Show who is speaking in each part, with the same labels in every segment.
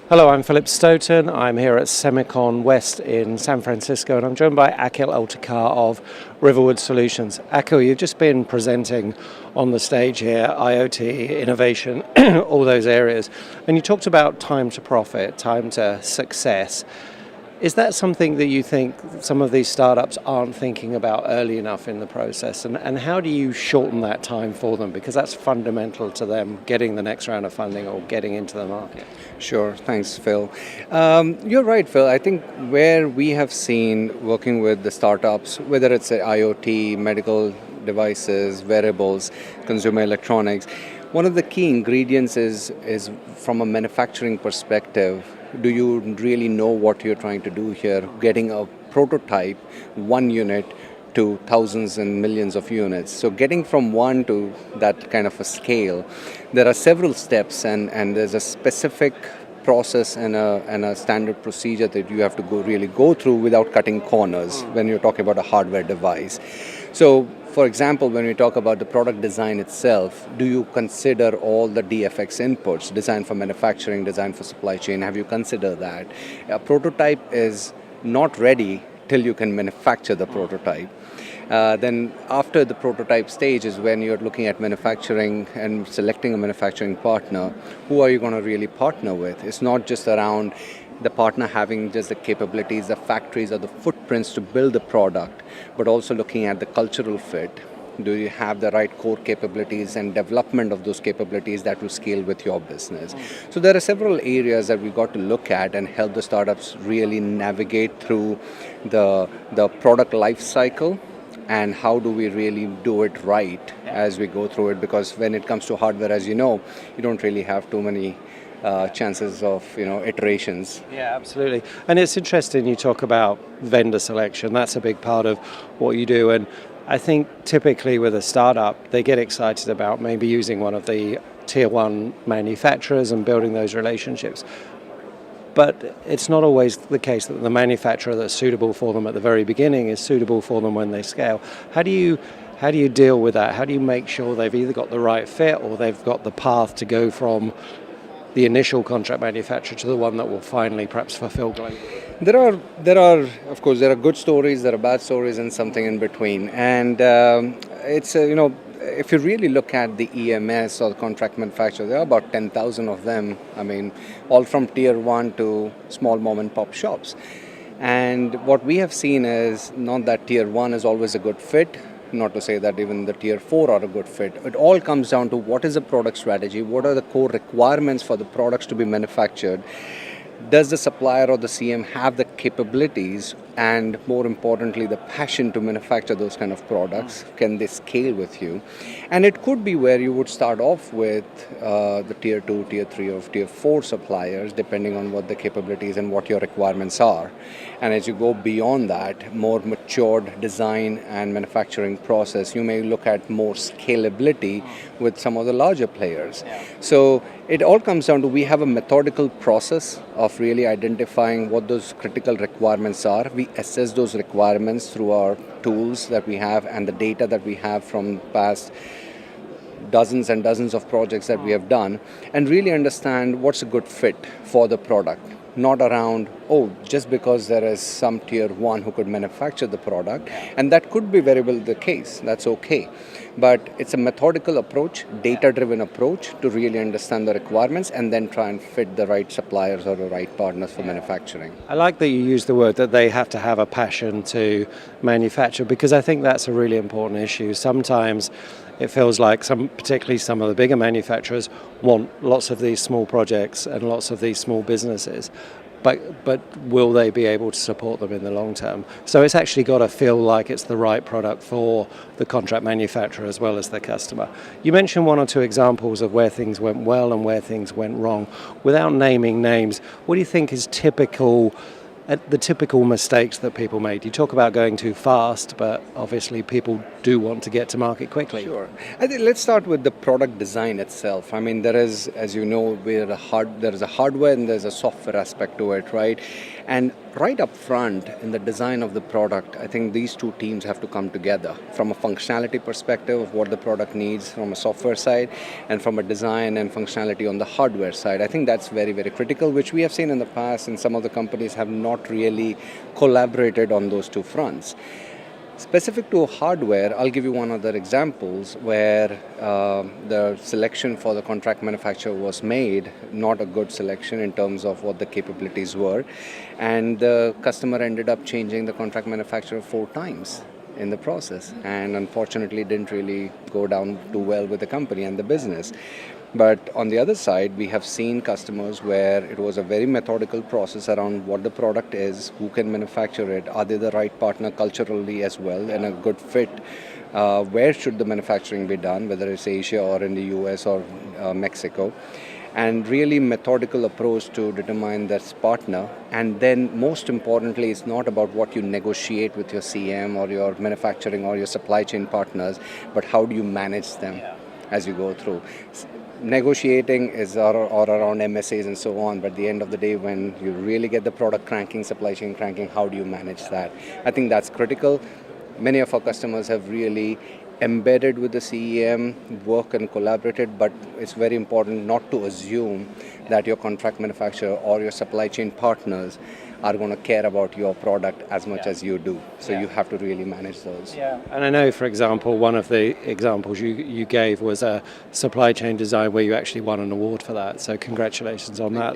Speaker 1: Hello, I'm Philip Stoten. I'm here at SemiconWest in San Francisco, and I'm joined by Akhil Oltikar of Riverwood Solutions. Akhil, you've just been presenting on the stage here, IoT, innovation, all those areas, and you talked about time to profit, time to success. Is that something that you think some of these startups aren't thinking about early enough in the process? And how do you shorten that time for them? Because that's fundamental to them getting the next round of funding or getting into the market.
Speaker 2: Sure, thanks, Phil. You're right, Phil. I think where we have seen working with the startups, whether it's IoT, medical devices, wearables, consumer electronics, one of the key ingredients is from a manufacturing perspective. Do you really know what you're trying to do here? Getting a prototype, one unit, to thousands and millions of units. So getting from one to that kind of a scale, there are several steps and there's a specific process and a standard procedure that you have to really go through without cutting corners when you're talking about a hardware device. So for example, when we talk about the product design itself, do you consider all the DFX inputs, design for manufacturing, design for supply chain? Have you considered that? A prototype is not ready till you can manufacture the prototype. Then after the prototype stage is when you're looking at manufacturing and selecting a manufacturing partner. Who are you going to really partner with? It's not just around the partner having just the capabilities, the factories or the footprints to build the product, but also looking at the cultural fit. Do you have the right core capabilities and development of those capabilities that will scale with your business? So there are several areas that we got to look at and help the startups really navigate through the product life cycle and how do we really do it right as we go through it, because when it comes to hardware, as you know, you don't really have too many chances of iterations.
Speaker 1: Yeah, absolutely. And it's interesting you talk about vendor selection. That's a big part of what you do. And I think typically with a startup, they get excited about maybe using one of the tier one manufacturers and building those relationships. But it's not always the case that the manufacturer that's suitable for them at the very beginning is suitable for them when they scale. How do you deal with that? How do you make sure they've either got the right fit or they've got the path to go from the initial contract manufacturer to the one that will finally perhaps fulfill globally?
Speaker 2: There are, of course, there are good stories, there are bad stories, and something in between. And it's if you really look at the EMS or the contract manufacturer, there are about 10,000 of them. I mean, all from tier one to small mom and pop shops. And what we have seen is not that tier one is always a good fit. Not to say that even the tier 4 are a good fit. It all comes down to what is the product strategy, what are the core requirements for the products to be manufactured. Does the supplier or the CM have the capabilities and, more importantly, the passion to manufacture those kind of products? Can they scale with you? And it could be where you would start off with the tier 2, tier 3 or tier 4 suppliers, depending on what the capabilities and what your requirements are. And as you go beyond that, more matured design and manufacturing process, you may look at more scalability with some of the larger players. Yeah. So it all comes down to we have a methodical process of really identifying what those critical requirements are. We assess those requirements through our tools that we have and the data that we have from past dozens and dozens of projects that we have done, and really understand what's a good fit for the product. Not around, just because there is some tier 1 who could manufacture the product, and that could be very well the case, that's okay. But it's a methodical approach, data-driven approach to really understand the requirements and then try and fit the right suppliers or the right partners for manufacturing.
Speaker 1: I like that you use the word that they have to have a passion to manufacture, because I think that's a really important issue. Sometimes it feels like particularly some of the bigger manufacturers want lots of these small projects and lots of these small businesses, but will they be able to support them in the long term? So it's actually got to feel like it's the right product for the contract manufacturer as well as the customer. You mentioned one or two examples of where things went well and where things went wrong. Without naming names, what do you think is the typical mistakes that people made? You talk about going too fast, but obviously people do want to get to market quickly.
Speaker 2: Sure. I think let's start with the product design itself. I mean, there is, as you know, there is a hardware and there's a software aspect to it, right? And right up front in the design of the product, I think these two teams have to come together from a functionality perspective of what the product needs from a software side and from a design and functionality on the hardware side. I think that's very, very critical, which we have seen in the past, and some of the companies have not really collaborated on those two fronts. Specific to hardware, I'll give you one other examples where the selection for the contract manufacturer was made, not a good selection in terms of what the capabilities were, and the customer ended up changing the contract manufacturer 4 times in the process, and unfortunately didn't really go down too well with the company and the business. But on the other side, we have seen customers where it was a very methodical process around what the product is, who can manufacture it, are they the right partner culturally as well, and a good fit. Where should the manufacturing be done, whether it's Asia or in the US or Mexico. And really methodical approach to determine that partner. And then most importantly, it's not about what you negotiate with your CM or your manufacturing or your supply chain partners, but how do you manage them as you go through. Negotiating is or around MSAs and so on, but at the end of the day, when you really get the product cranking, supply chain cranking, how do you manage that? I think that's critical. Many of our customers have really embedded with the CEM, work and collaborated, but it's very important not to assume that your contract manufacturer or your supply chain partners are going to care about your product as much as you do. So you have to really manage those.
Speaker 1: Yeah, and I know, for example, one of the examples you gave was a supply chain design where you actually won an award for that. So congratulations on that.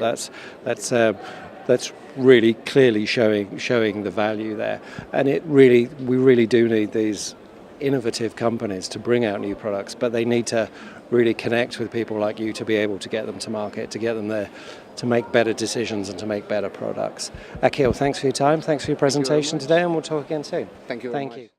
Speaker 1: That's really clearly showing the value there. And we really do need these innovative companies to bring out new products, but they need to really connect with people like you to be able to get them to market, to get them there, to make better decisions and to make better products. Akhil, thanks for your time, thanks for your presentation today, and we'll talk again soon.
Speaker 2: Thank you very much.